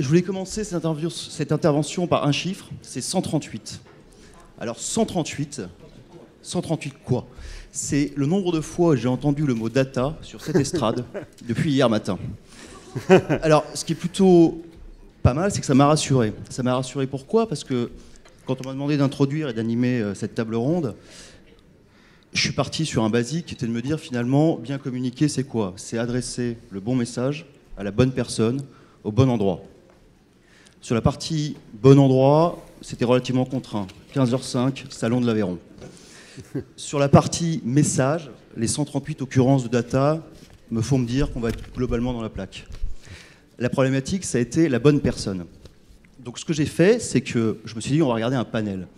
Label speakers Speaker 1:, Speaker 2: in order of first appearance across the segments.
Speaker 1: je voulais commencer cette intervention par un chiffre, c'est 138. Alors 138 quoi? C'est le nombre de fois où j'ai entendu le mot data sur cette estrade depuis hier matin. Alors, ce qui est plutôt pas mal, c'est que ça m'a rassuré. Ça m'a rassuré pourquoi? Parce que quand on m'a demandé d'introduire et d'animer cette table ronde, je suis parti sur un basique qui était de me dire finalement, bien communiquer, c'est quoi? C'est adresser le bon message à la bonne personne, au bon endroit. Sur la partie bon endroit, c'était relativement contraint. 15h05, salon de l'Aveyron. Sur la partie message, les 138 occurrences de data me font me dire qu'on va être globalement dans la plaque. La problématique, ça a été la bonne personne. Donc ce que j'ai fait, c'est que je me suis dit, on va regarder un panel.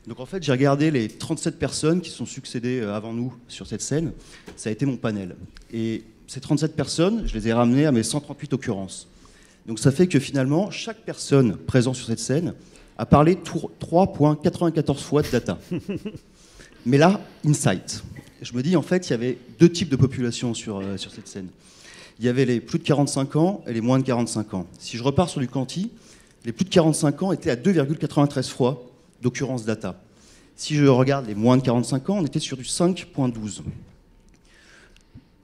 Speaker 1: Donc en fait, j'ai regardé les 37 personnes qui se sont succédées avant nous sur cette scène. Ça a été mon panel. Et ces 37 personnes, je les ai ramenées à mes 138 occurrences. Donc ça fait que finalement, chaque personne présente sur cette scène a parlé 3,94 fois de data. Mais là, insight. Je me dis, en fait, il y avait deux types de populations sur cette scène. Il y avait les plus de 45 ans et les moins de 45 ans. Si je repars sur du quanti, les plus de 45 ans étaient à 2,93 fois d'occurrence data. Si je regarde les moins de 45 ans, on était sur du 5,12.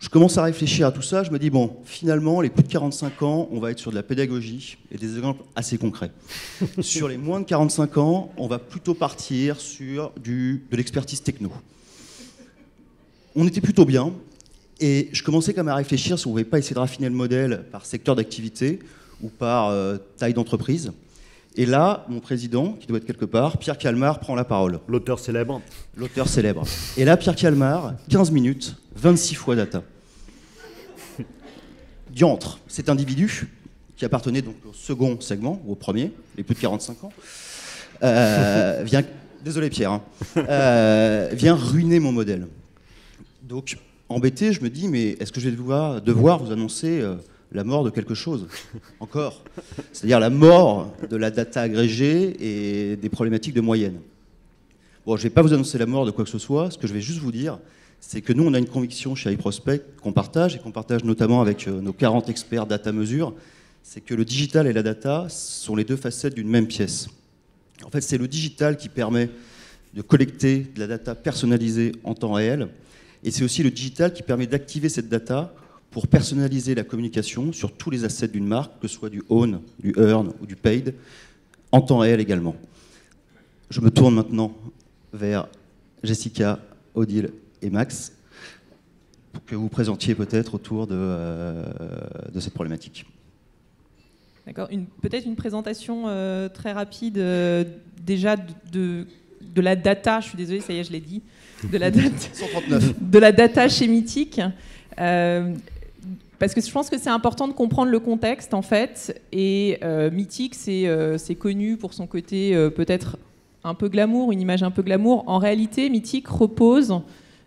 Speaker 1: Je commence à réfléchir à tout ça, je me dis, bon, finalement, les plus de 45 ans, on va être sur de la pédagogie et des exemples assez concrets. Sur les moins de 45 ans, on va plutôt partir sur de l'expertise techno. On était plutôt bien, et je commençais quand même à réfléchir si on ne pouvait pas essayer de raffiner le modèle par secteur d'activité ou par taille d'entreprise. Et là, mon président, qui doit être quelque part, Pierre Calmar, prend la parole.
Speaker 2: L'auteur célèbre.
Speaker 1: L'auteur célèbre. Et là, Pierre Calmar, 15 minutes, 26 fois data. Diantre, cet individu, qui appartenait donc au second segment, ou au premier, les plus de 45 ans, vient, désolé Pierre, vient ruiner mon modèle. Donc, embêté, je me dis, mais est-ce que je vais devoir vous annoncer la mort de quelque chose? Encore. C'est-à-dire la mort de la data agrégée et des problématiques de moyenne. Bon, je ne vais pas vous annoncer la mort de quoi que ce soit. Ce que je vais juste vous dire, c'est que nous, on a une conviction chez iProspect qu'on partage, et qu'on partage notamment avec nos 40 experts data mesure, c'est que le digital et la data sont les deux facettes d'une même pièce. En fait, c'est le digital qui permet de collecter de la data personnalisée en temps réel, et c'est aussi le digital qui permet d'activer cette data pour personnaliser la communication sur tous les assets d'une marque, que ce soit du own, du earn ou du paid, en temps réel également. Je me tourne maintenant vers Jessica, Odile et Max, pour que vous vous présentiez peut-être autour de cette problématique.
Speaker 3: D'accord. Peut-être une présentation très rapide déjà de la data, je suis désolée, ça y est, je l'ai dit, de la data,
Speaker 1: 139.
Speaker 3: De la data chez Mythic. Parce que je pense que c'est important de comprendre le contexte, en fait. Et Mythic, c'est connu pour son côté peut-être un peu glamour, une image un peu glamour. En réalité, Mythic repose,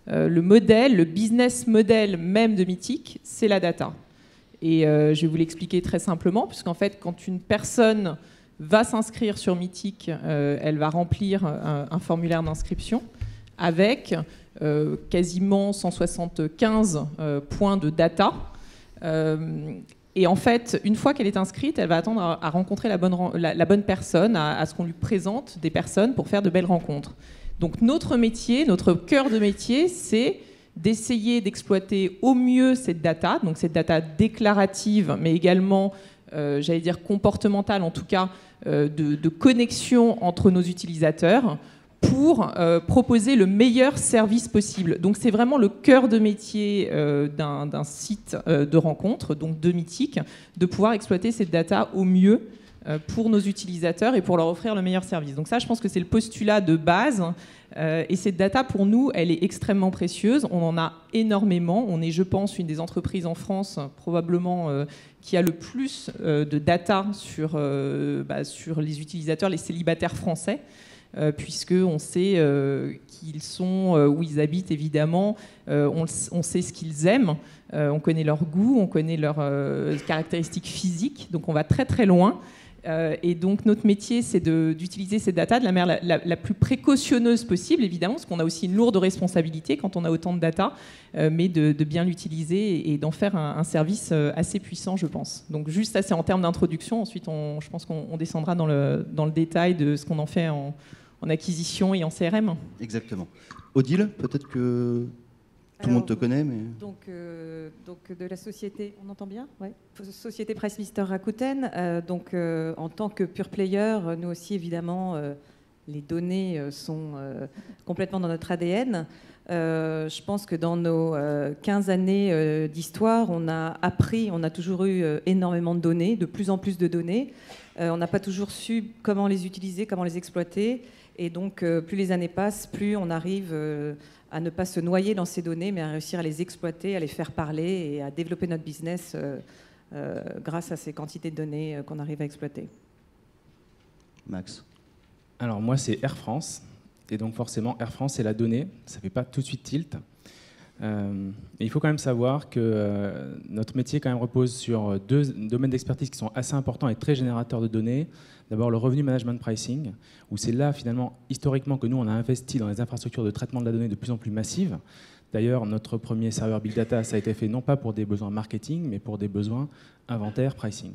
Speaker 3: le modèle, le business model même de Mythic, c'est la data. Et je vais vous l'expliquer très simplement, puisqu'en fait, quand une personne va s'inscrire sur Mythic, elle va remplir un formulaire d'inscription avec quasiment 175 points de data. Et en fait, une fois qu'elle est inscrite, elle va attendre à rencontrer la bonne personne, à ce qu'on lui présente des personnes pour faire de belles rencontres. Donc notre métier, notre cœur de métier, c'est d'essayer d'exploiter au mieux cette data, donc cette data déclarative, mais également, j'allais dire comportementale, en tout cas, de connexion entre nos utilisateurs, pour proposer le meilleur service possible. Donc c'est vraiment le cœur de métier d'un site de rencontre, donc de Mythic, de pouvoir exploiter cette data au mieux pour nos utilisateurs et pour leur offrir le meilleur service. Donc ça, je pense que c'est le postulat de base. Et cette data, pour nous, elle est extrêmement précieuse. On en a énormément. On est, je pense, une des entreprises en France, probablement, qui a le plus de data sur les utilisateurs, les célibataires français. Puisqu'on sait qu'ils sont, où ils habitent évidemment, on sait ce qu'ils aiment, on connaît leur goût, on connaît leurs caractéristiques physiques, donc on va très très loin. Et donc notre métier, c'est d'utiliser ces data de la manière la plus précautionneuse possible, évidemment, parce qu'on a aussi une lourde responsabilité quand on a autant de data, mais de bien l'utiliser et d'en faire un service assez puissant, je pense. Donc juste ça, c'est en termes d'introduction. Ensuite, je pense qu'on descendra dans le détail de ce qu'on en fait en acquisition et en CRM.
Speaker 1: Exactement. Odile, peut-être que tout le monde te connaît, mais...
Speaker 2: Donc de la société, on entend bien, ouais. Société PricewaterhouseCoopers, en tant que pure player, nous aussi évidemment, les données sont complètement dans notre ADN. Je pense que dans nos 15 années d'histoire, on a toujours eu énormément de données, de plus en plus de données. On n'a pas toujours su comment les utiliser, comment les exploiter. Et donc, plus les années passent, plus on arrive à ne pas se noyer dans ces données, mais à réussir à les exploiter, à les faire parler et à développer notre business grâce à ces quantités de données qu'on arrive à exploiter.
Speaker 1: Max.
Speaker 4: Alors moi, c'est Air France. Et donc forcément, Air France, c'est la donnée. Ça ne fait pas tout de suite tilt. Mais il faut quand même savoir que notre métier quand même repose sur deux domaines d'expertise qui sont assez importants et très générateurs de données. D'abord, le revenu management pricing, où c'est là, finalement, historiquement, que nous, on a investi dans les infrastructures de traitement de la donnée de plus en plus massives. D'ailleurs, notre premier serveur Big Data, ça a été fait non pas pour des besoins marketing, mais pour des besoins inventaire, pricing.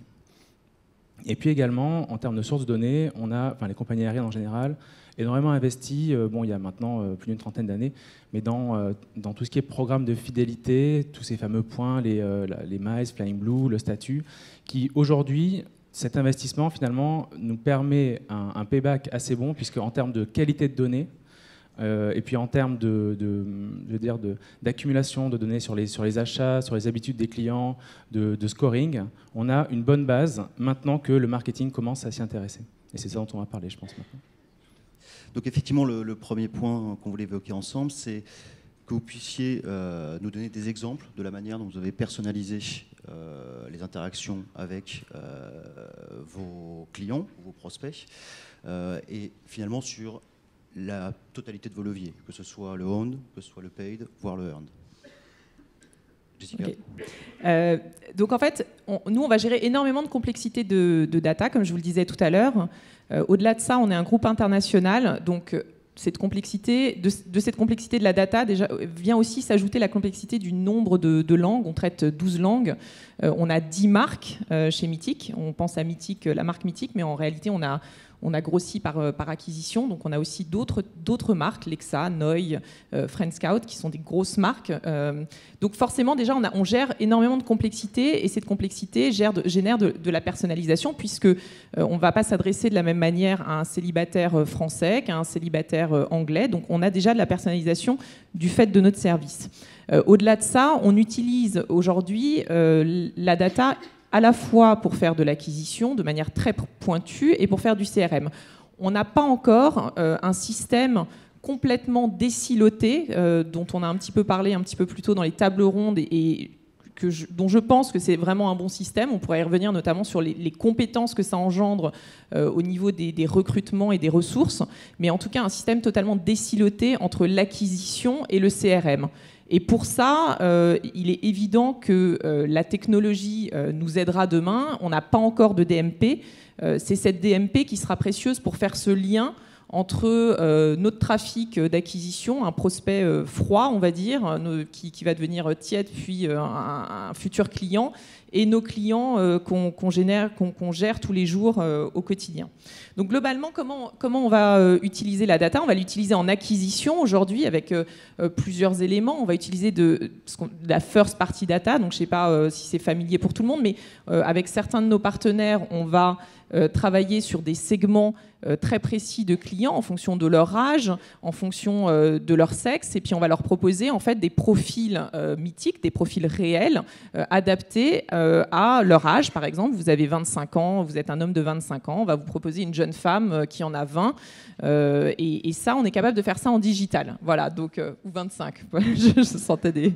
Speaker 4: Et puis également, en termes de sources de données, on a, les compagnies aériennes en général, énormément investi, il y a maintenant plus d'une trentaine d'années, mais dans tout ce qui est programme de fidélité, tous ces fameux points, les miles, Flying Blue, le statut, qui aujourd'hui, cet investissement finalement nous permet un payback assez bon, puisque en termes de qualité de données, et puis en termes d'accumulation de données sur les achats, sur les habitudes des clients, de scoring, on a une bonne base maintenant que le marketing commence à s'y intéresser. Et c'est ça dont on va parler, je pense, maintenant.
Speaker 1: Donc effectivement, le premier point qu'on voulait évoquer ensemble, c'est que vous puissiez nous donner des exemples de la manière dont vous avez personnalisé les interactions avec vos clients, vos prospects, et finalement sur la totalité de vos leviers, que ce soit le owned, que ce soit le paid, voire le earned. Jessica.
Speaker 3: Okay. Donc en fait, nous, on va gérer énormément de complexité de data, comme je vous le disais tout à l'heure. Au-delà de ça, on est un groupe international, donc cette complexité, de cette complexité de la data déjà, vient aussi s'ajouter la complexité du nombre de langues. On traite 12 langues. On a 10 marques chez Mythic. On pense à Mythic, la marque Mythic, mais en réalité, on a grossi par acquisition. Donc on a aussi d'autres marques, Lexa, Noi, Friend Scout, qui sont des grosses marques. Donc forcément, déjà, on gère énormément de complexité, et cette complexité génère de la personnalisation, puisque on ne va pas s'adresser de la même manière à un célibataire français qu'à un célibataire anglais. Donc on a déjà de la personnalisation du fait de notre service. Au-delà de ça, on utilise aujourd'hui la data à la fois pour faire de l'acquisition de manière très pointue et pour faire du CRM. On n'a pas encore un système complètement désiloté, dont on a un petit peu parlé un petit peu plus tôt dans les tables rondes, dont je pense que c'est vraiment un bon système. On pourrait y revenir notamment sur les compétences que ça engendre au niveau des recrutements et des ressources, mais en tout cas un système totalement désiloté entre l'acquisition et le CRM. Et pour ça, il est évident que la technologie nous aidera demain. On n'a pas encore de DMP. C'est cette DMP qui sera précieuse pour faire ce lien entre notre trafic d'acquisition, un prospect froid, on va dire, qui va devenir tiède, puis un futur client, et nos clients qu'on gère tous les jours au quotidien. Donc globalement, comment on va utiliser la data ? On va l'utiliser en acquisition aujourd'hui avec plusieurs éléments. On va utiliser de la first party data, donc je ne sais pas si c'est familier pour tout le monde, mais avec certains de nos partenaires, on va travailler sur des segments très précis de clients en fonction de leur âge, en fonction de leur sexe, et puis on va leur proposer en fait des profils mythiques, des profils réels, adaptés à leur âge. Par exemple, vous avez 25 ans, vous êtes un homme de 25 ans, on va vous proposer une jeune femme qui en a 20, et ça, on est capable de faire ça en digital. Voilà, donc, ou 25, je sentais des...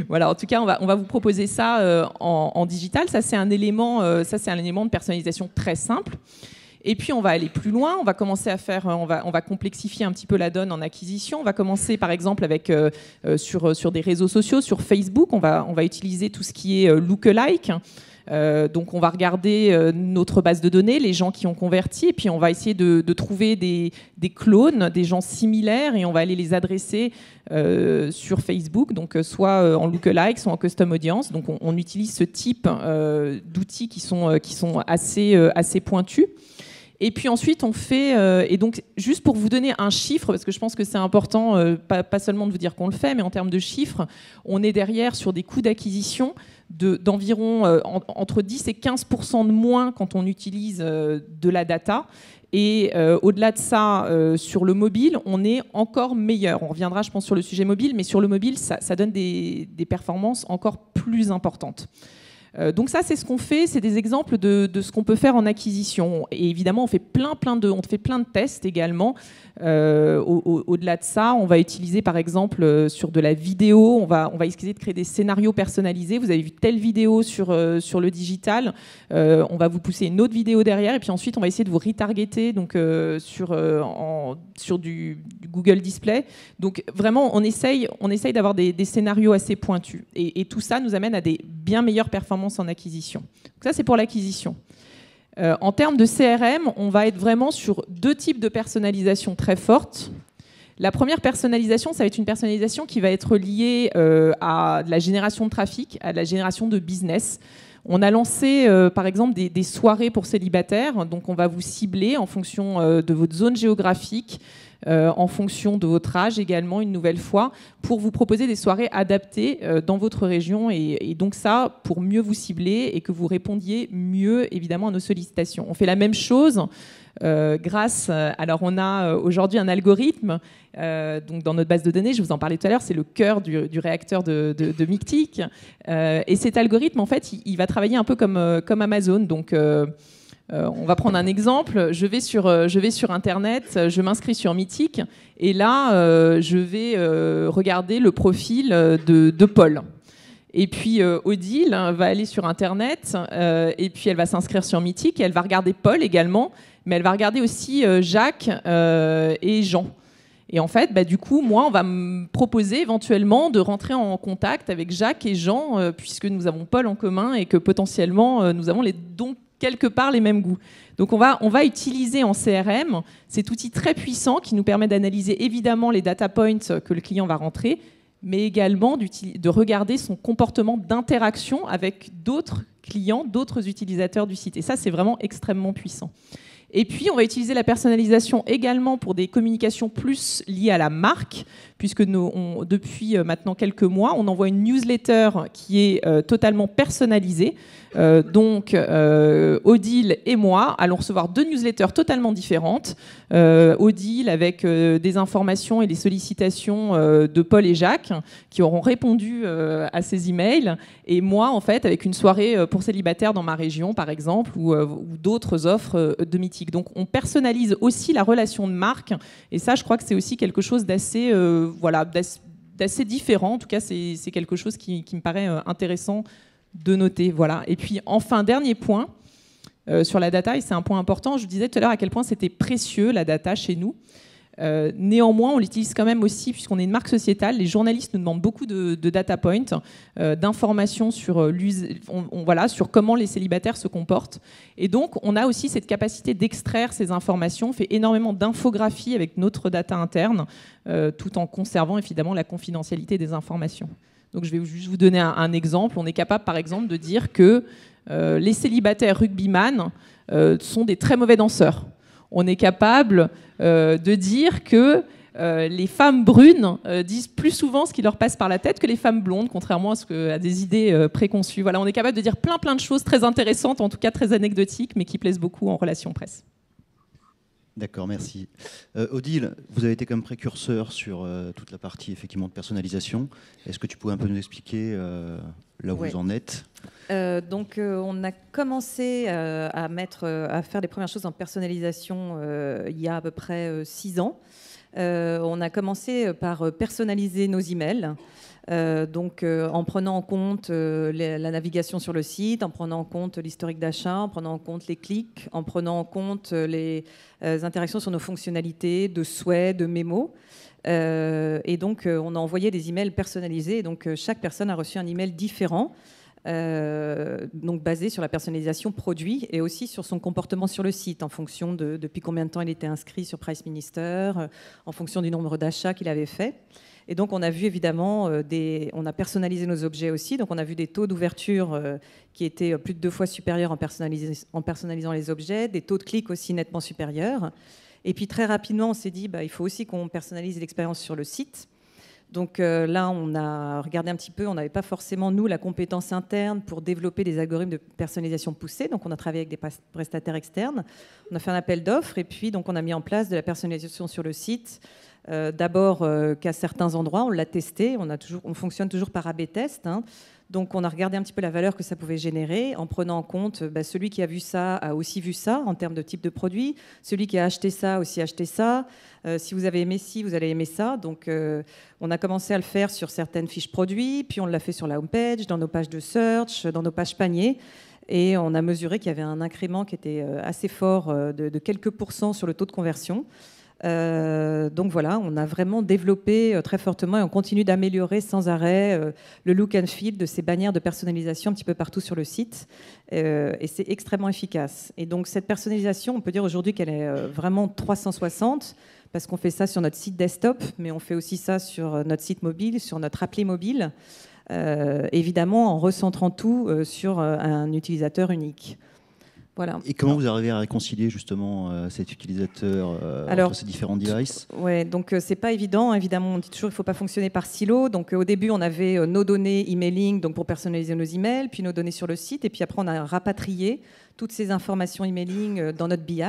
Speaker 3: Voilà, en tout cas, on va vous proposer ça en digital. Ça, c'est un élément de personnalisation très simple. Et puis on va aller plus loin, on va commencer à faire, on va complexifier un petit peu la donne en acquisition. On va commencer par exemple avec sur des réseaux sociaux, sur Facebook, on va utiliser tout ce qui est lookalike. Donc on va regarder notre base de données, les gens qui ont converti, et puis on va essayer de trouver des clones, des gens similaires, et on va aller les adresser sur Facebook, donc soit en lookalike, soit en custom audience. Donc on utilise ce type d'outils qui sont assez pointus. Et puis ensuite, on fait... et donc, juste pour vous donner un chiffre, parce que je pense que c'est important, pas seulement de vous dire qu'on le fait, mais en termes de chiffres, on est derrière sur des coûts d'acquisition d'environ entre 10 et 15% de moins quand on utilise de la data. Et au-delà de ça, sur le mobile, on est encore meilleur. On reviendra, je pense, sur le sujet mobile, mais sur le mobile, ça donne des performances encore plus importantes. Donc ça, c'est ce qu'on fait, c'est des exemples de ce qu'on peut faire en acquisition. Et évidemment, on fait plein de tests également. Au-delà de ça, on va utiliser par exemple sur de la vidéo, on va essayer de créer des scénarios personnalisés. Vous avez vu telle vidéo sur le digital, on va vous pousser une autre vidéo derrière, et puis ensuite on va essayer de vous retargeter donc, sur du Google Display. Donc vraiment, on essaye d'avoir des scénarios assez pointus. Et tout ça nous amène à des bien meilleures performances en acquisition. Donc ça, c'est pour l'acquisition. En termes de CRM, on va être vraiment sur deux types de personnalisation très fortes. La première personnalisation, ça va être une personnalisation qui va être liée à de la génération de trafic, à de la génération de business. On a lancé, par exemple, des soirées pour célibataires. Donc, on va vous cibler en fonction de votre zone géographique, en fonction de votre âge également, une nouvelle fois, pour vous proposer des soirées adaptées dans votre région. Et donc ça, pour mieux vous cibler et que vous répondiez mieux, évidemment, à nos sollicitations. On fait la même chose alors on a aujourd'hui un algorithme donc dans notre base de données, je vous en parlais tout à l'heure, c'est le cœur du réacteur de Mictic. Et cet algorithme, en fait, il va travailler un peu comme Amazon. Donc on va prendre un exemple. Je vais sur Internet, je m'inscris sur Mictic, et là, je vais regarder le profil de Paul. Et puis Odile va aller sur Internet, et puis elle va s'inscrire sur Mictic, et elle va regarder Paul également, mais elle va regarder aussi Jacques et Jean. Et en fait, du coup, moi, on va me proposer éventuellement de rentrer en contact avec Jacques et Jean, puisque nous avons Paul en commun et que potentiellement, nous avons donc quelque part les mêmes goûts. Donc on va utiliser en CRM cet outil très puissant qui nous permet d'analyser évidemment les data points que le client va rentrer, mais également de regarder son comportement d'interaction avec d'autres clients, d'autres utilisateurs du site. Et ça, c'est vraiment extrêmement puissant. Et puis, on va utiliser la personnalisation également pour des communications plus liées à la marque, puisque depuis maintenant quelques mois, on envoie une newsletter qui est totalement personnalisée. Donc, Odile et moi allons recevoir deux newsletters totalement différentes. Odile avec des informations et des sollicitations de Paul et Jacques qui auront répondu à ces emails. Et moi, en fait, avec une soirée pour célibataires dans ma région, par exemple, ou d'autres offres de Mictic. Donc, on personnalise aussi la relation de marque. Et ça, je crois que c'est aussi quelque chose d'assez différent. En tout cas, c'est quelque chose qui me paraît intéressant de noter. Voilà. Et puis, enfin, dernier point sur la data, et c'est un point important. Je vous disais tout à l'heure à quel point c'était précieux, la data, chez nous. Néanmoins, on l'utilise quand même aussi, puisqu'on est une marque sociétale. Les journalistes nous demandent beaucoup de data points, d'informations sur, sur comment les célibataires se comportent. Et donc, on a aussi cette capacité d'extraire ces informations. On fait énormément d'infographies avec notre data interne, tout en conservant évidemment la confidentialité des informations. Donc, je vais juste vous donner un exemple. On est capable, par exemple, de dire que les célibataires rugbyman sont des très mauvais danseurs. On est capable de dire que les femmes brunes disent plus souvent ce qui leur passe par la tête que les femmes blondes, contrairement à des idées préconçues. Voilà, on est capable de dire plein de choses très intéressantes, en tout cas très anecdotiques, mais qui plaisent beaucoup en relation presse.
Speaker 1: D'accord, merci. Odile, vous avez été comme précurseur sur toute la partie effectivement de personnalisation. Est-ce que tu pouvais un peu nous expliquer là où vous en êtes ?
Speaker 2: Donc, on a commencé à faire les premières choses en personnalisation il y a à peu près 6 ans. On a commencé par personnaliser nos emails. En prenant en compte la navigation sur le site, en prenant en compte l'historique d'achat, en prenant en compte les clics, en prenant en compte les interactions sur nos fonctionnalités de souhaits, de mémos. Et donc, on a envoyé des emails personnalisés. Et donc, chaque personne a reçu un email différent donc basé sur la personnalisation produit et aussi sur son comportement sur le site, en fonction de depuis combien de temps il était inscrit sur Price Minister, en fonction du nombre d'achats qu'il avait fait. Et donc on a vu évidemment, on a personnalisé nos objets aussi, donc on a vu des taux d'ouverture qui étaient plus de 2 fois supérieurs en personnalisant les objets, des taux de clics aussi nettement supérieurs. Et puis très rapidement on s'est dit il faut aussi qu'on personnalise l'expérience sur le site. Donc là, on a regardé un petit peu, on n'avait pas forcément, nous, la compétence interne pour développer des algorithmes de personnalisation poussée. Donc on a travaillé avec des prestataires externes. On a fait un appel d'offres et puis donc, on a mis en place de la personnalisation sur le site. D'abord qu'à certains endroits, on l'a testé. On fonctionne toujours par A/B test. Hein. Donc on a regardé un petit peu la valeur que ça pouvait générer en prenant en compte celui qui a vu ça a aussi vu ça en termes de type de produit. Celui qui a acheté ça a aussi acheté ça. Si vous avez aimé ci, vous allez aimer ça. Donc on a commencé à le faire sur certaines fiches produits, puis on l'a fait sur la homepage, dans nos pages de search, dans nos pages paniers. Et on a mesuré qu'il y avait un incrément qui était assez fort de quelques pourcents sur le taux de conversion. Donc voilà, on a vraiment développé très fortement et on continue d'améliorer sans arrêt le look and feel de ces bannières de personnalisation un petit peu partout sur le site et c'est extrêmement efficace. Et donc cette personnalisation, on peut dire aujourd'hui qu'elle est vraiment 360 parce qu'on fait ça sur notre site desktop, mais on fait aussi ça sur notre site mobile, sur notre appli mobile, évidemment en recentrant tout sur un utilisateur unique. Voilà.
Speaker 1: Et comment vous arrivez à réconcilier justement cet utilisateur entre ces différents devices?
Speaker 2: Ouais, donc c'est pas évident. Évidemment, on dit toujours qu'il ne faut pas fonctionner par silo. Donc au début, on avait nos données emailing, donc pour personnaliser nos emails, puis nos données sur le site, et puis après, on a rapatrié toutes ces informations emailing dans notre BI.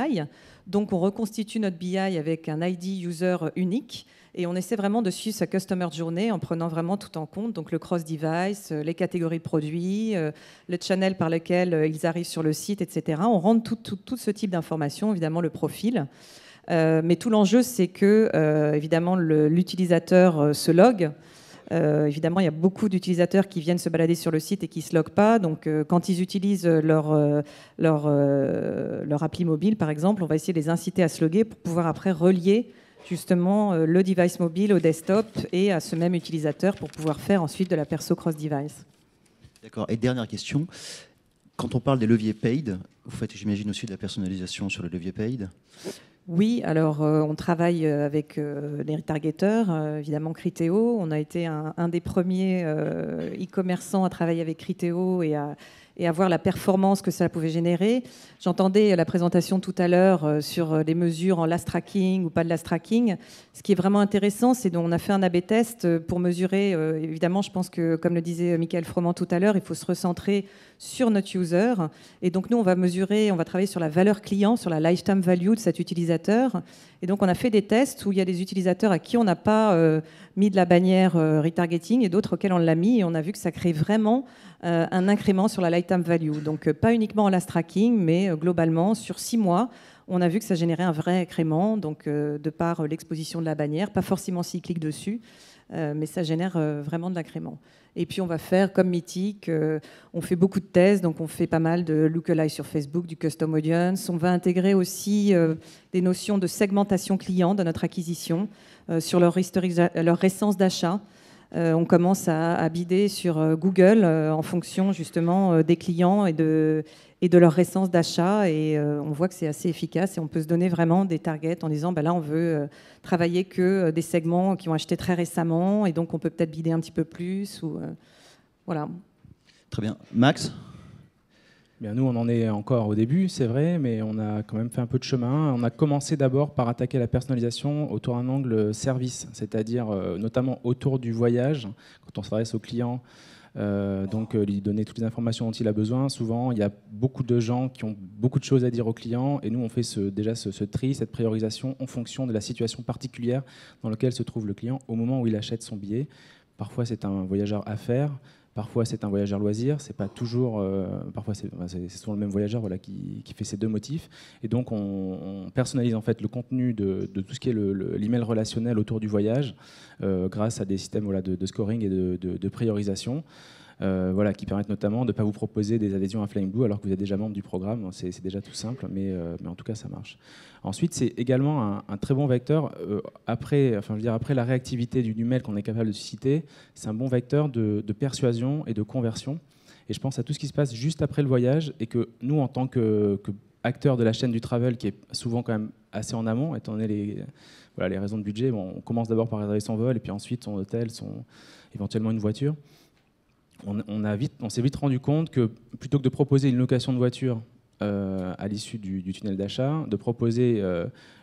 Speaker 2: Donc on reconstitue notre BI avec un ID user unique. Et on essaie vraiment de suivre sa customer journey en prenant vraiment tout en compte, donc le cross-device, les catégories de produits, le channel par lequel ils arrivent sur le site, etc. On rentre tout ce type d'informations, évidemment le profil. Mais tout l'enjeu, c'est que, évidemment, l'utilisateur se logue. Évidemment, il y a beaucoup d'utilisateurs qui viennent se balader sur le site et qui ne se loguent pas. Donc, quand ils utilisent leur appli mobile, par exemple, on va essayer de les inciter à se loguer pour pouvoir après relier justement le device mobile au desktop et à ce même utilisateur pour pouvoir faire ensuite de la perso cross-device.
Speaker 1: D'accord. Et dernière question, quand on parle des leviers paid, vous faites, j'imagine, aussi de la personnalisation sur le levier paid?
Speaker 2: Oui, alors on travaille avec les retargeteurs, évidemment Criteo. On a été un des premiers e-commerçants à travailler avec Criteo et à voir la performance que ça pouvait générer. J'entendais la présentation tout à l'heure sur les mesures en last tracking ou pas de last tracking. Ce qui est vraiment intéressant, c'est qu'on a fait un A/B test pour mesurer, évidemment, je pense que, comme le disait Michael Froment tout à l'heure, il faut se recentrer sur notre user. Et donc, nous, on va mesurer, on va travailler sur la valeur client, sur la lifetime value de cet utilisateur. Et donc, on a fait des tests où il y a des utilisateurs à qui on n'a pas mis de la bannière retargeting et d'autres auxquels on l'a mis. Et on a vu que ça crée vraiment un incrément sur la lifetime value. Donc, pas uniquement en last tracking, mais globalement, sur 6 mois, on a vu que ça générait un vrai incrément, donc de par l'exposition de la bannière, pas forcément s'ils cliquent dessus, mais ça génère vraiment de l'incrément. Et puis on va faire comme Mythique, on fait beaucoup de tests, donc on fait pas mal de lookalike sur Facebook, du custom audience. On va intégrer aussi des notions de segmentation client dans notre acquisition, sur leur récence d'achat. On commence à bider sur Google en fonction justement des clients et de leur récence d'achat et on voit que c'est assez efficace et on peut se donner vraiment des targets en disant là on veut travailler que des segments qui ont acheté très récemment et donc on peut peut-être bider un petit peu plus ou voilà.
Speaker 1: Très bien. Max?
Speaker 4: Bien, nous, on en est encore au début, c'est vrai, mais on a quand même fait un peu de chemin. On a commencé d'abord par attaquer la personnalisation autour d'un angle service, c'est-à-dire notamment autour du voyage, quand on s'adresse au client, donc lui donner toutes les informations dont il a besoin. Souvent, il y a beaucoup de gens qui ont beaucoup de choses à dire au client, et nous, on fait déjà ce tri, cette priorisation en fonction de la situation particulière dans laquelle se trouve le client au moment où il achète son billet. Parfois, c'est un voyageur affaires. Parfois, c'est un voyageur loisir. C'est pas toujours. Parfois, c'est souvent le même voyageur, voilà, qui fait ces deux motifs. Et donc, on personnalise en fait le contenu de tout ce qui est l'email relationnel autour du voyage, grâce à des systèmes, voilà, de scoring et de priorisation. Voilà, qui permettent notamment de ne pas vous proposer des adhésions à Flying Blue alors que vous êtes déjà membre du programme. C'est déjà tout simple, mais en tout cas, ça marche. Ensuite, c'est également un très bon vecteur. Après la réactivité du mail qu'on est capable de susciter, c'est un bon vecteur de persuasion et de conversion. et je pense à tout ce qui se passe juste après le voyage, et que nous, en tant que acteurs de la chaîne du travel, qui est souvent quand même assez en amont, étant donné les raisons de budget, bon, on commence d'abord par réserver son vol, et puis ensuite son hôtel, éventuellement une voiture. On s'est vite rendu compte que plutôt que de proposer une location de voiture à l'issue du tunnel d'achat, de proposer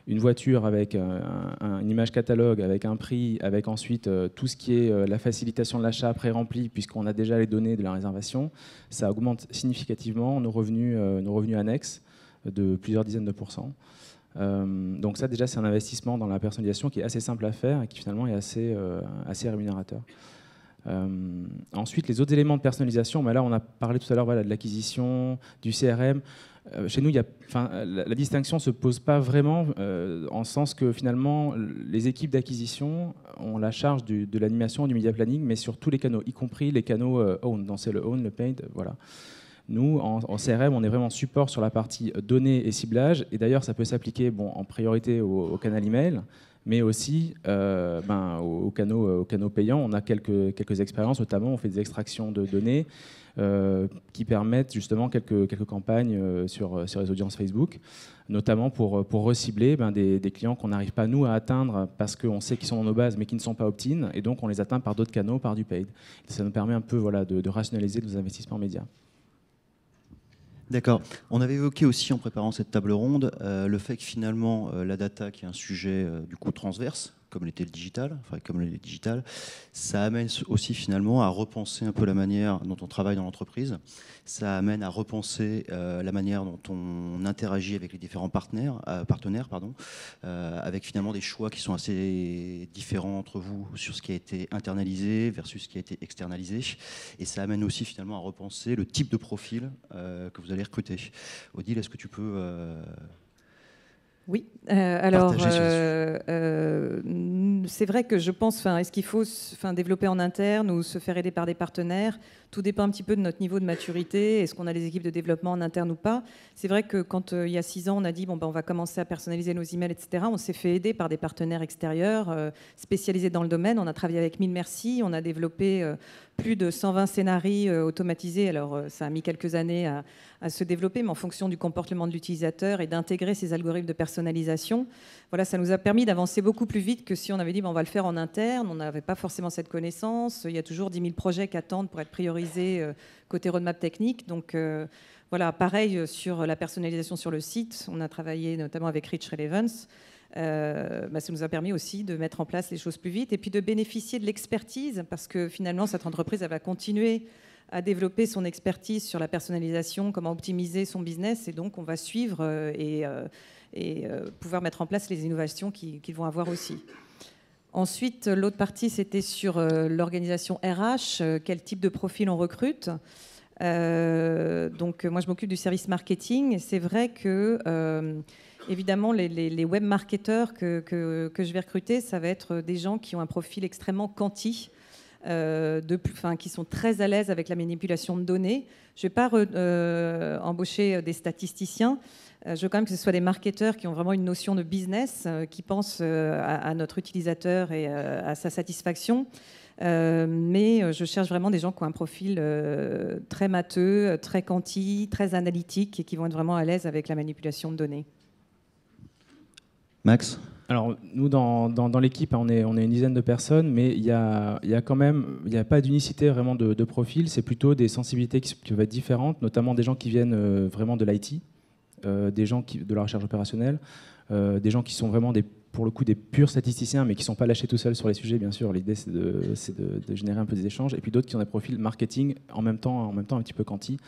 Speaker 4: une voiture avec une image catalogue, avec un prix, avec ensuite tout ce qui est la facilitation de l'achat pré-rempli, puisqu'on a déjà les données de la réservation, ça augmente significativement nos revenus annexes de plusieurs dizaines de pourcents. Donc ça, déjà, c'est un investissement dans la personnalisation qui est assez simple à faire et qui finalement est assez rémunérateur. Ensuite, les autres éléments de personnalisation, là on a parlé tout à l'heure de l'acquisition, du CRM. Chez nous, la distinction ne se pose pas vraiment, en sens que finalement, les équipes d'acquisition ont la charge de l'animation, du media planning, mais sur tous les canaux, y compris les canaux own. Donc c'est le own, le paid, voilà. Nous, en CRM, on est vraiment support sur la partie données et ciblage. Et d'ailleurs, ça peut s'appliquer en priorité au canal email, mais aussi aux canaux payants. On a quelques expériences, notamment on fait des extractions de données qui permettent justement quelques campagnes sur les audiences Facebook, notamment pour recibler des clients qu'on n'arrive pas nous à atteindre parce qu'on sait qu'ils sont dans nos bases mais qui ne sont pas opt-in, et donc on les atteint par d'autres canaux, par du paid. Ça nous permet un peu de rationaliser nos investissements médias.
Speaker 1: D'accord. On avait évoqué aussi en préparant cette table ronde le fait que finalement la data, qui est un sujet du coup transverse, comme l'était le digital, comme le digital, ça amène aussi finalement à repenser un peu la manière dont on travaille dans l'entreprise. Ça amène à repenser la manière dont on interagit avec les différents partenaires, avec finalement des choix qui sont assez différents entre vous sur ce qui a été internalisé versus ce qui a été externalisé. Et ça amène aussi finalement à repenser le type de profil que vous allez recruter. Odile, est-ce que tu peux...
Speaker 2: Oui, alors c'est vrai que je pense, est-ce qu'il faut développer en interne ou se faire aider par des partenaires? Tout dépend un petit peu de notre niveau de maturité. Est-ce qu'on a des équipes de développement en interne ou pas? C'est vrai que quand il y a 6 ans, on a dit on va commencer à personnaliser nos emails, etc. On s'est fait aider par des partenaires extérieurs spécialisés dans le domaine. On a travaillé avec Mille Merci, on a développé plus de 120 scénarios automatisés. Alors ça a mis quelques années à se développer, mais en fonction du comportement de l'utilisateur et d'intégrer ces algorithmes de personnalisation. Voilà, ça nous a permis d'avancer beaucoup plus vite que si on avait dit on va le faire en interne. On n'avait pas forcément cette connaissance. Il y a toujours 10 000 projets qui attendent pour être priorisés côté roadmap technique. Donc voilà, pareil sur la personnalisation sur le site. On a travaillé notamment avec Rich Relevance. Ça nous a permis aussi de mettre en place les choses plus vite et puis de bénéficier de l'expertise, parce que finalement cette entreprise elle va continuer à développer son expertise sur la personnalisation, comment optimiser son business, et donc on va suivre et pouvoir mettre en place les innovations qu'ils vont avoir aussi. Ensuite, l'autre partie, c'était sur l'organisation RH, quel type de profil on recrute. Donc moi je m'occupe du service marketing, et c'est vrai que évidemment les web marketeurs que je vais recruter, ça va être des gens qui ont un profil extrêmement quanti, qui sont très à l'aise avec la manipulation de données. Je ne vais pas embaucher des statisticiens. Je veux quand même que ce soit des marketeurs qui ont vraiment une notion de business, qui pensent à notre utilisateur et à sa satisfaction. Mais je cherche vraiment des gens qui ont un profil très matheux, très quanti, très analytique, et qui vont être vraiment à l'aise avec la manipulation de données.
Speaker 1: Max ?
Speaker 4: Alors, nous, dans l'équipe, on est une dizaine de personnes, mais il y a pas d'unicité vraiment de profil. C'est plutôt des sensibilités qui peuvent être différentes, notamment des gens qui viennent vraiment de l'IT, des gens de la recherche opérationnelle, des gens qui sont vraiment pour le coup des purs statisticiens, mais qui ne sont pas lâchés tout seuls sur les sujets, bien sûr. L'idée, c'est de générer un peu des échanges. Et puis d'autres qui ont des profils marketing en même temps un petit peu quanti.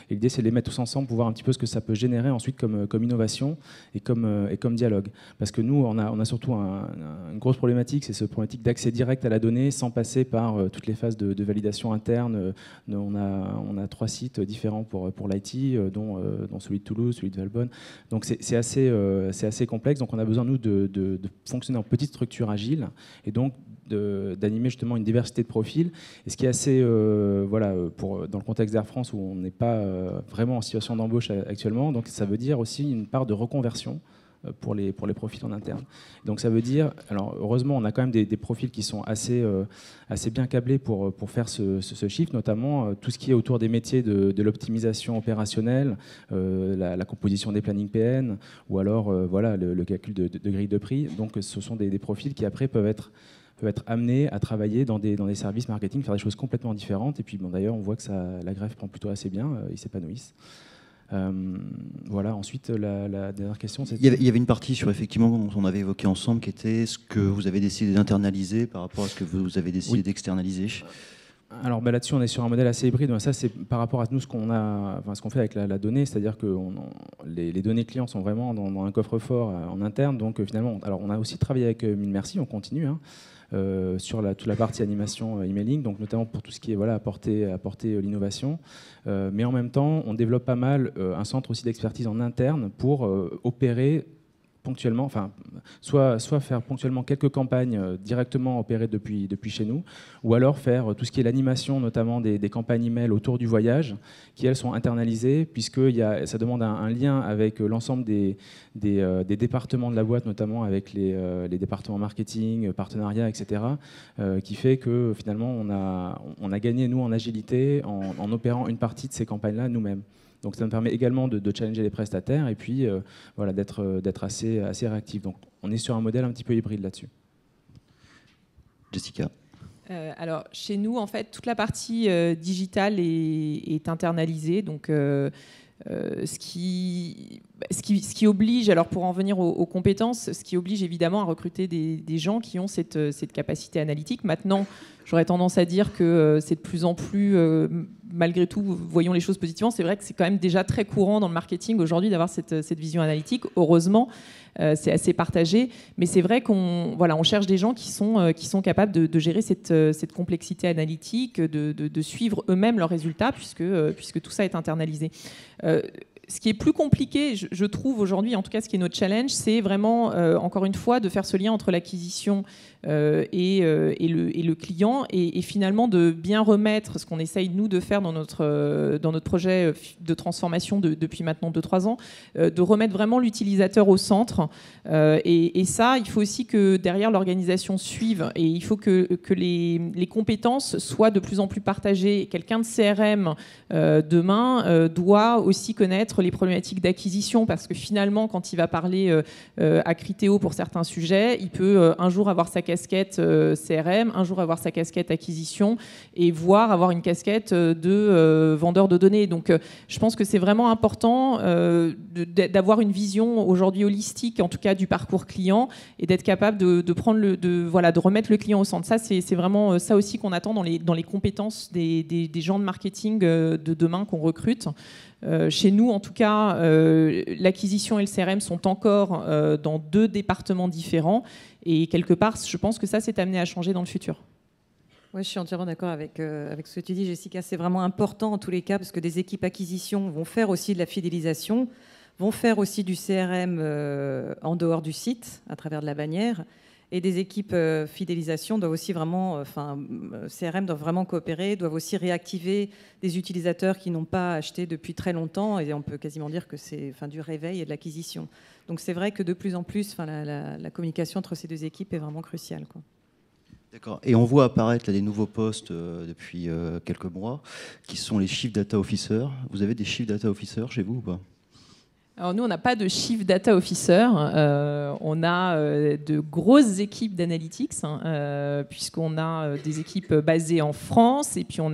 Speaker 4: Et l'idée, c'est de les mettre tous ensemble pour voir un petit peu ce que ça peut générer ensuite comme innovation et comme dialogue. Parce que nous, on a surtout une grosse problématique, c'est cette problématique d'accès direct à la donnée sans passer par toutes les phases de validation interne. On a 3 sites différents pour l'IT, dont celui de Toulouse, celui de Valbonne. Donc c'est assez complexe. Donc on a besoin, nous, de fonctionner en petite structure agile, et donc d'animer justement une diversité de profils. Et ce qui est assez, dans le contexte d'Air France où on n'est pas vraiment en situation d'embauche actuellement, donc ça veut dire aussi une part de reconversion pour les profils en interne. Donc ça veut dire, alors heureusement, on a quand même des profils qui sont assez bien câblés pour faire ce shift, notamment tout ce qui est autour des métiers de l'optimisation opérationnelle, la composition des plannings PN, ou alors voilà, le calcul de grille de prix. Donc ce sont des profils qui après peuvent être amenés à travailler dans des services marketing, faire des choses complètement différentes. Et puis bon, d'ailleurs, on voit que la greffe prend plutôt assez bien, ils s'épanouissent. Voilà, ensuite, la dernière question, c'est...
Speaker 1: Il y avait une partie sur, effectivement, qu'on avait évoqué ensemble, qui était ce que vous avez décidé d'internaliser par rapport à ce que vous avez décidé d'externaliser.
Speaker 4: Alors là-dessus, on est sur un modèle assez hybride. Ça, c'est par rapport à nous ce qu'on fait avec la donnée, c'est-à-dire que les données clients sont vraiment dans un coffre-fort en interne. Donc finalement, alors on a aussi travaillé avec Mille Merci, on continue sur toute la partie animation emailing, donc notamment pour tout ce qui est apporter l'innovation. Mais en même temps, on développe pas mal un centre aussi d'expertise en interne pour opérer ponctuellement, enfin, soit faire ponctuellement quelques campagnes directement opérées depuis chez nous, ou alors faire tout ce qui est l'animation, notamment des campagnes email autour du voyage, qui elles sont internalisées, puisque ça demande un lien avec l'ensemble des départements de la boîte, notamment avec les départements marketing, partenariat, etc., qui fait que finalement on a gagné, nous, en agilité en opérant une partie de ces campagnes-là nous-mêmes. Donc ça nous permet également de challenger les prestataires et puis voilà, d'être assez réactif. Donc on est sur un modèle un petit peu hybride là-dessus.
Speaker 1: Jessica.
Speaker 3: Alors chez nous, en fait, toute la partie digitale est internalisée. Donc ce qui oblige, alors pour en venir aux compétences, ce qui oblige évidemment à recruter des gens qui ont cette capacité analytique. Maintenant, j'aurais tendance à dire que c'est de plus en plus, malgré tout, voyons les choses positivement, c'est vrai que c'est quand même déjà très courant dans le marketing aujourd'hui d'avoir cette vision analytique. Heureusement, c'est assez partagé, mais c'est vrai qu'on cherche des gens qui sont capables de gérer cette complexité analytique, de suivre eux-mêmes leurs résultats, puisque tout ça est internalisé. Ce qui est plus compliqué, je trouve aujourd'hui, en tout cas ce qui est notre challenge, c'est vraiment, encore une fois, de faire ce lien entre l'acquisition et le client, et finalement de bien remettre ce qu'on essaye, nous, de faire dans notre projet de transformation depuis maintenant 2-3 ans, de remettre vraiment l'utilisateur au centre. Et ça, il faut aussi que derrière l'organisation suive, et il faut que les compétences soient de plus en plus partagées. Quelqu'un de CRM demain doit aussi connaître les problématiques d'acquisition, parce que finalement, quand il va parler à Criteo pour certains sujets, il peut un jour avoir sa casquette CRM, un jour avoir sa casquette acquisition, et voire avoir une casquette de vendeur de données. Donc je pense que c'est vraiment important d'avoir une vision aujourd'hui holistique, en tout cas du parcours client, et d'être capable de remettre le client au centre. Ça, c'est vraiment ça aussi qu'on attend dans les compétences des gens de marketing de demain qu'on recrute. Chez nous, en tout cas, l'acquisition et le CRM sont encore dans 2 départements différents, et quelque part, je pense que ça s'est amené à changer dans le futur.
Speaker 2: Oui, je suis entièrement d'accord avec ce que tu dis, Jessica. C'est vraiment important en tous les cas, parce que des équipes acquisition vont faire aussi de la fidélisation, vont faire aussi du CRM en dehors du site, à travers de la bannière. Et des équipes fidélisation doivent aussi vraiment, CRM doivent vraiment coopérer, doivent aussi réactiver des utilisateurs qui n'ont pas acheté depuis très longtemps, et on peut quasiment dire que c'est du réveil et de l'acquisition. Donc c'est vrai que de plus en plus, la communication entre ces 2 équipes est vraiment cruciale, quoi.
Speaker 1: D'accord. Et on voit apparaître là, des nouveaux postes depuis quelques mois, qui sont les Chief Data Officers. Vous avez des Chief Data Officers chez vous ou pas ?
Speaker 3: Alors nous, on n'a pas de Chief Data Officer, on a de grosses équipes d'analytics, puisqu'on a des équipes basées en France, et puis on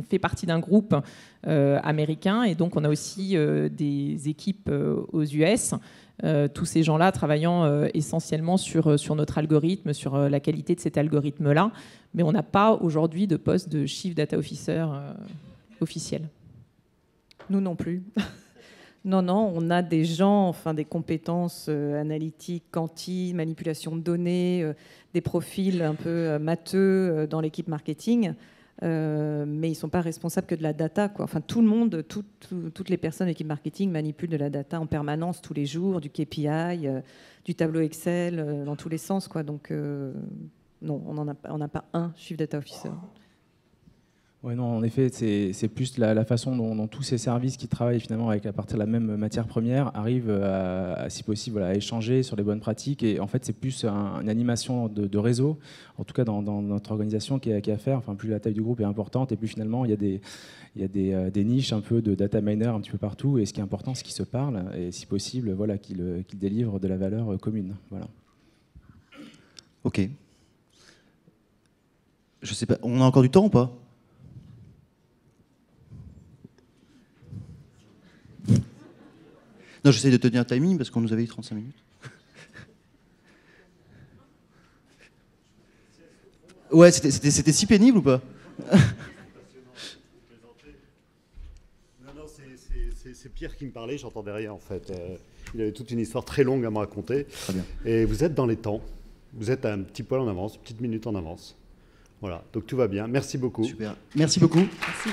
Speaker 3: fait partie d'un groupe américain, et donc on a aussi des équipes aux US. Tous ces gens-là travaillant essentiellement sur notre algorithme, sur la qualité de cet algorithme-là, mais on n'a pas aujourd'hui de poste de Chief Data Officer officiel.
Speaker 2: Nous non plus. Non, on a des gens, des compétences analytiques, quanti, manipulation de données, des profils un peu matheux dans l'équipe marketing, mais ils ne sont pas responsables que de la data, quoi. Tout le monde, toutes les personnes de l'équipe marketing manipulent de la data en permanence, tous les jours, du KPI, du tableau Excel, dans tous les sens, quoi. Donc non, on n'a pas un Chief Data Officer.
Speaker 4: Ouais, non, en effet, c'est plus la façon dont tous ces services qui travaillent finalement avec à partir de la même matière première arrivent si possible, voilà, à échanger sur les bonnes pratiques. Et en fait, c'est plus une animation de réseau, en tout cas dans notre organisation, qui est à faire. Enfin, plus la taille du groupe est importante, et plus finalement il y a des niches un peu de data miner un petit peu partout. Et ce qui est important, c'est qu'ils se parlent et si possible, voilà, qu'ils délivrent de la valeur commune. Voilà.
Speaker 1: Ok. Je sais pas, on a encore du temps ou pas? Non, j'essaie de tenir un timing parce qu'on nous avait dit 35 minutes. Ouais, c'était si pénible ou pas?
Speaker 5: Non, c'est Pierre qui me parlait, j'entendais rien en fait. Il avait toute une histoire très longue à me raconter.
Speaker 1: Très bien.
Speaker 5: Et vous êtes dans les temps. Vous êtes un petit poil en avance, une petite minute en avance. Voilà, donc tout va bien. Merci beaucoup.
Speaker 1: Super. Merci beaucoup.
Speaker 3: Merci.